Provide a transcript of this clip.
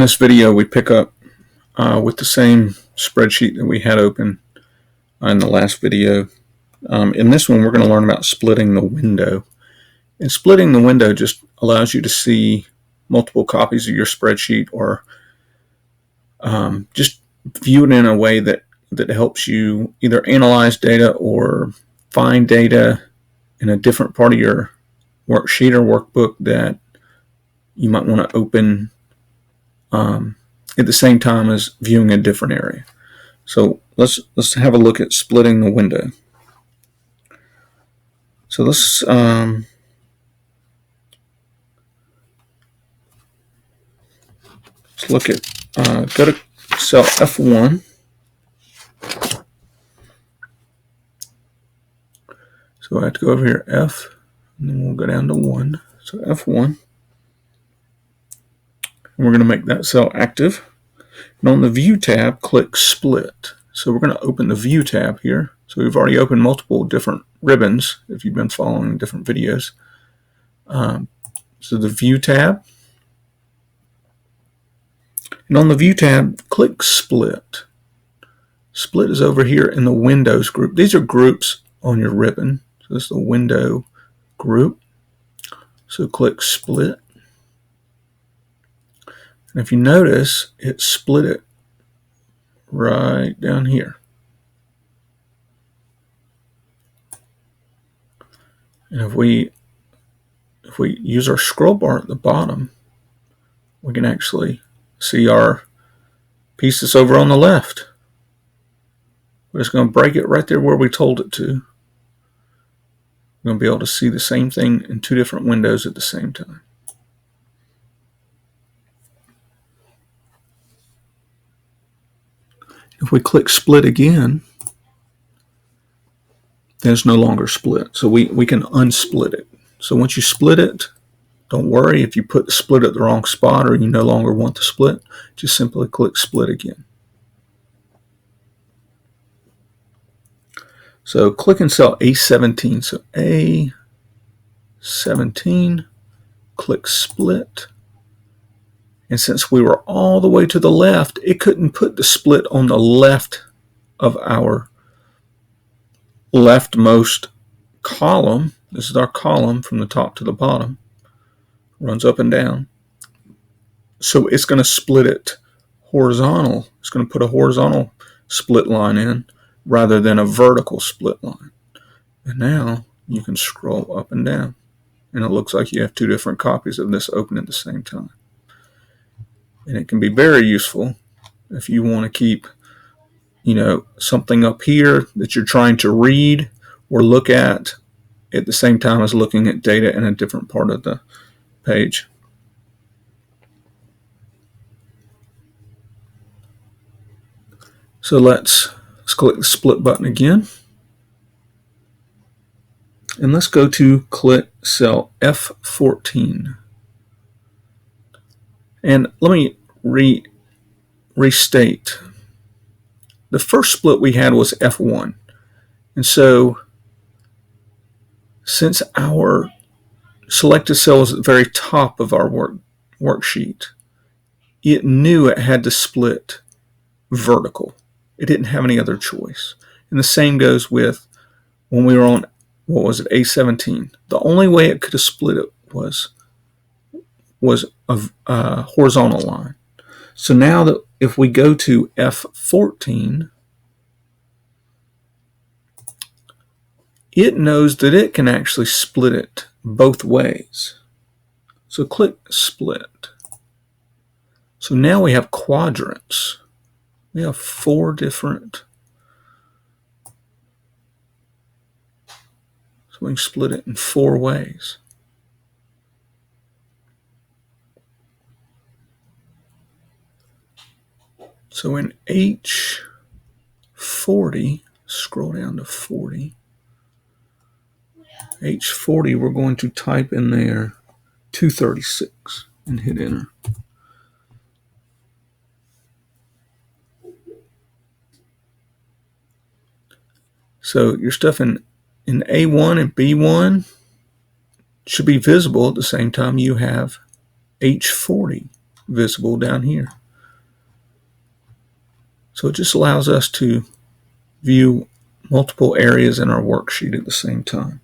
In this video, we pick up with the same spreadsheet that we had open in the last video. In this one, we're going to learn about splitting the window. And splitting the window just allows you to see multiple copies of your spreadsheet, or just view it in a way that helps you either analyze data or find data in a different part of your worksheet or workbook that you might want to open at the same time as viewing a different area. So let's have a look at splitting the window. So let's look at go to cell F1. So I have to go over here F, and then we'll go down to 1. So F1. And we're going to make that cell active. And on the View tab, click Split. So we're going to open the View tab here. So we've already opened multiple different ribbons if you've been following different videos. So the View tab. And on the View tab, click Split. Split is over here in the Windows group. These are groups on your ribbon. So this is the Window group. So click Split. And if you notice, it split it right down here. And if we use our scroll bar at the bottom, we can actually see our piece that's over on the left. We're just going to break it right there where we told it to. We're going to be able to see the same thing in two different windows at the same time. If we click Split again, then it's no longer split. So we can unsplit it. So once you split it, don't worry if you put the split at the wrong spot or you no longer want the split. Just simply click Split again. So click in cell A17. So A17, click Split. And since we were all the way to the left, it couldn't put the split on the left of our leftmost column. This is our column from the top to the bottom. Runs up and down. So it's going to split it horizontal. It's going to put a horizontal split line in rather than a vertical split line. And now you can scroll up and down. And it looks like you have two different copies of this open at the same time. And it can be very useful if you want to keep, something up here that you're trying to read or look at the same time as looking at data in a different part of the page. So let's click the Split button again. And let's go to click cell F14. And let me restate. The first split we had was F1. And so since our selected cell is at the very top of our worksheet, it knew it had to split vertical. It didn't have any other choice. And the same goes with when we were on, A17. The only way it could have split it was a horizontal line. So now that if we go to F14, it knows that it can actually split it both ways. So click Split. So now we have quadrants. We have 4 different. So we can split it in 4 ways. So in H40, scroll down to 40. H40, we're going to type in there 236 and hit enter. So your stuff in A1 and B1 should be visible at the same time you have H40 visible down here. So it just allows us to view multiple areas in our worksheet at the same time.